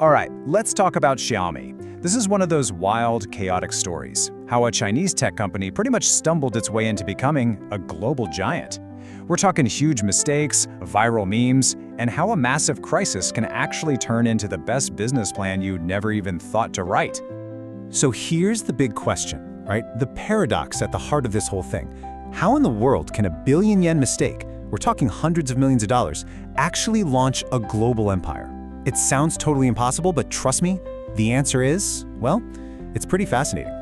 All right, let's talk about Xiaomi. This is one of those wild, chaotic stories. How a Chinese tech company pretty much stumbled its way into becoming a global giant. We're talking huge mistakes, viral memes, and how a massive crisis can actually turn into the best business plan you never even thought to write. So here's the big question, right? The paradox at the heart of this whole thing. How in the world can a billion-yen mistake, we're talking hundreds of millions of dollars, actually launch a global empire? It sounds totally impossible, but trust me, the answer is, well, it's pretty fascinating.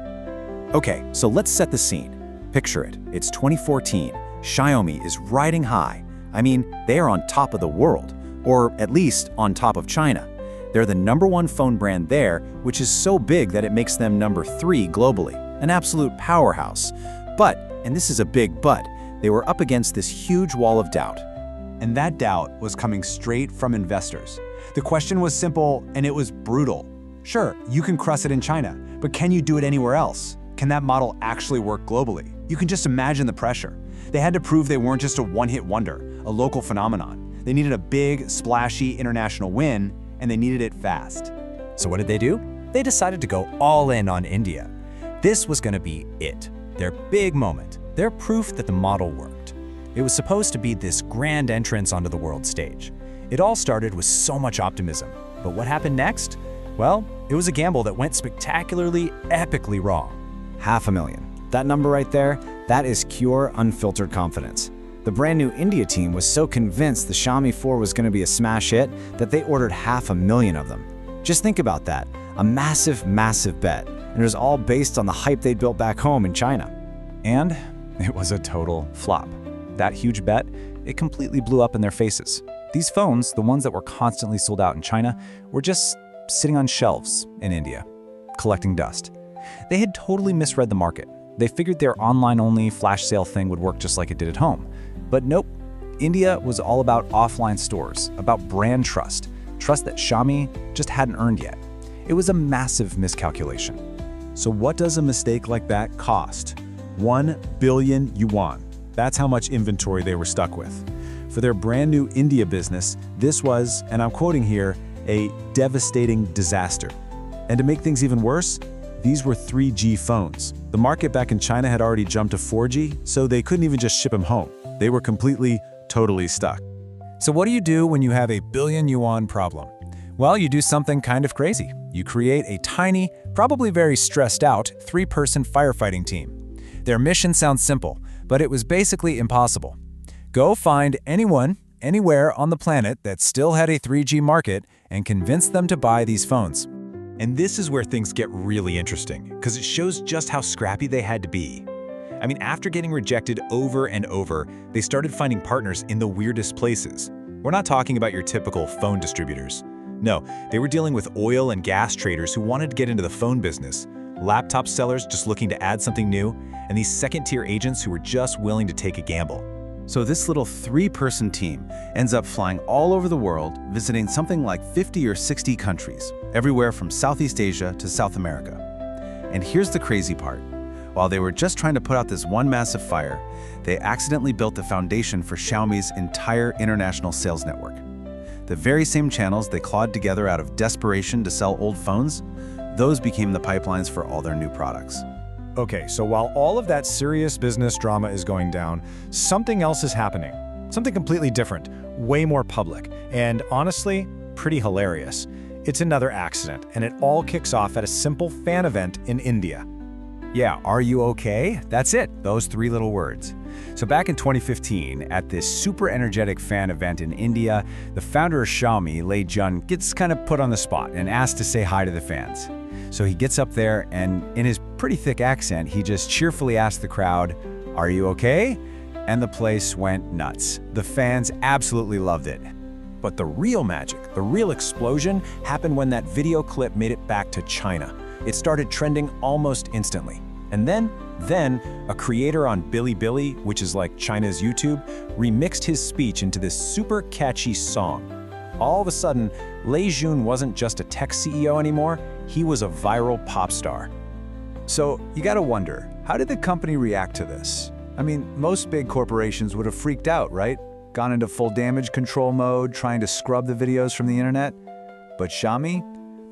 Okay, so let's set the scene. Picture it. It's 2014. Xiaomi is riding high. I mean, they are on top of the world, or at least on top of China. They're the #1 phone brand there, which is so big that it makes them #3 globally, an absolute powerhouse. But, and this is a big but, they were up against this huge wall of doubt. And that doubt was coming straight from investors. The question was simple, and it was brutal. Sure, you can crush it in China, but can you do it anywhere else? Can that model actually work globally? You can just imagine the pressure. They had to prove they weren't just a one-hit wonder, a local phenomenon. They needed a big, splashy international win, and they needed it fast. So what did they do? They decided to go all in on India. This was going to be it, their big moment, their proof that the model worked. It was supposed to be this grand entrance onto the world stage. It all started with so much optimism. But what happened next? Well, it was a gamble that went spectacularly, epically wrong. 500,000. That number right there, that is pure, unfiltered confidence. The brand new India team was so convinced the Xiaomi 4 was going to be a smash hit that they ordered 500,000 of them. Just think about that. A massive, massive bet. And it was all based on the hype they'd built back home in China. And it was a total flop. That huge bet, it completely blew up in their faces. These phones, the ones that were constantly sold out in China, were just sitting on shelves in India, collecting dust. They had totally misread the market. They figured their online-only flash sale thing would work just like it did at home. But nope, India was all about offline stores, about brand trust, trust that Xiaomi just hadn't earned yet. It was a massive miscalculation. So what does a mistake like that cost? 1 billion yuan. That's how much inventory they were stuck with. For their brand new India business, this was, and I'm quoting here, a devastating disaster. And to make things even worse, these were 3G phones. The market back in China had already jumped to 4G, so they couldn't even just ship them home. They were completely, totally stuck. So what do you do when you have a billion-yuan problem? Well, you do something kind of crazy. You create a tiny, probably very stressed out, 3-person firefighting team. Their mission sounds simple, but it was basically impossible. Go find anyone, anywhere on the planet that still had a 3G market and convince them to buy these phones. And this is where things get really interesting, because it shows just how scrappy they had to be. I mean, after getting rejected over and over, they started finding partners in the weirdest places. We're not talking about your typical phone distributors. No, they were dealing with oil and gas traders who wanted to get into the phone business, laptop sellers just looking to add something new, and these second-tier agents who were just willing to take a gamble. So this little 3-person team ends up flying all over the world, visiting something like 50 or 60 countries, everywhere from Southeast Asia to South America. And here's the crazy part. While they were just trying to put out this one massive fire, they accidentally built the foundation for Xiaomi's entire international sales network. The very same channels they clawed together out of desperation to sell old phones, those became the pipelines for all their new products. Okay, so while all of that serious business drama is going down, something else is happening. Something completely different, way more public, and honestly, pretty hilarious. It's another accident, and it all kicks off at a simple fan event in India. Yeah, are you okay? That's it, those 3 little words. So back in 2015, at this super energetic fan event in India, the founder of Xiaomi, Lei Jun, gets kind of put on the spot and asked to say hi to the fans. So he gets up there and in his pretty thick accent, he just cheerfully asked the crowd, "Are you okay?" And the place went nuts. The fans absolutely loved it. But the real magic, the real explosion, happened when that video clip made it back to China. It started trending almost instantly. And then a creator on Bilibili, which is like China's YouTube, remixed his speech into this super catchy song. All of a sudden, Lei Jun wasn't just a tech CEO anymore, he was a viral pop star. So you gotta wonder, how did the company react to this? I mean, most big corporations would have freaked out, right? Gone into full damage control mode, trying to scrub the videos from the internet. But Xiaomi,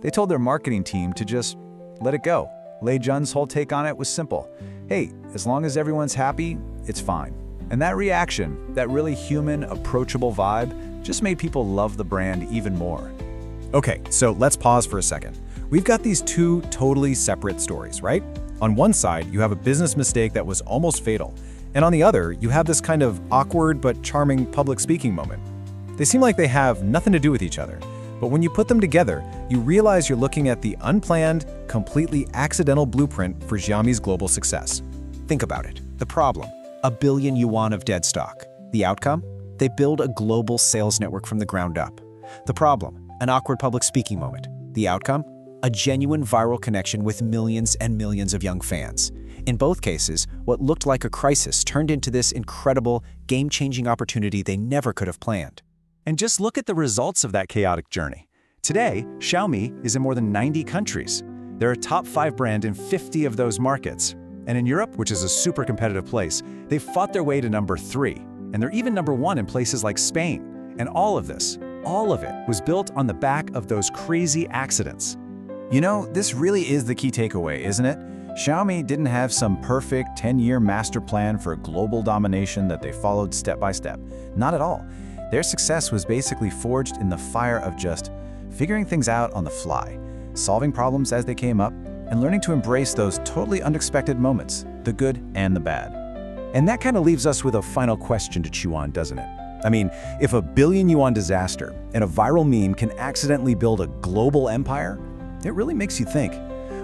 They told their marketing team to just let it go. Lei Jun's whole take on it was simple. Hey, as long as everyone's happy, it's fine. And that reaction, that really human, approachable vibe, just made people love the brand even more. Okay, so let's pause for a second. We've got these two totally separate stories, right? On one side, you have a business mistake that was almost fatal. And on the other, you have this kind of awkward but charming public speaking moment. They seem like they have nothing to do with each other. But when you put them together, you realize you're looking at the unplanned, completely accidental blueprint for Xiaomi's global success. Think about it. The problem: $1 billion of dead stock. The outcome? They build a global sales network from the ground up. The problem: an awkward public speaking moment. The outcome? A genuine viral connection with millions and millions of young fans. In both cases, what looked like a crisis turned into this incredible, game-changing opportunity they never could have planned. And just look at the results of that chaotic journey. Today, Xiaomi is in more than 90 countries. They're a top 5 brand in 50 of those markets. And in Europe, which is a super competitive place, they've fought their way to number 3. And they're even number 1 in places like Spain. And all of it was built on the back of those crazy accidents. You know, this really is the key takeaway, isn't it? Xiaomi didn't have some perfect 10-year master plan for global domination that they followed step by step. Not at all. Their success was basically forged in the fire of just figuring things out on the fly, solving problems as they came up, and learning to embrace those totally unexpected moments, the good and the bad. And that kind of leaves us with a final question to chew on, doesn't it? I mean, if a billion-yuan disaster and a viral meme can accidentally build a global empire, it really makes you think,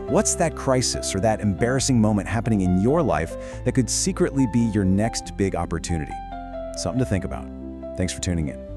what's that crisis or that embarrassing moment happening in your life that could secretly be your next big opportunity? Something to think about. Thanks for tuning in.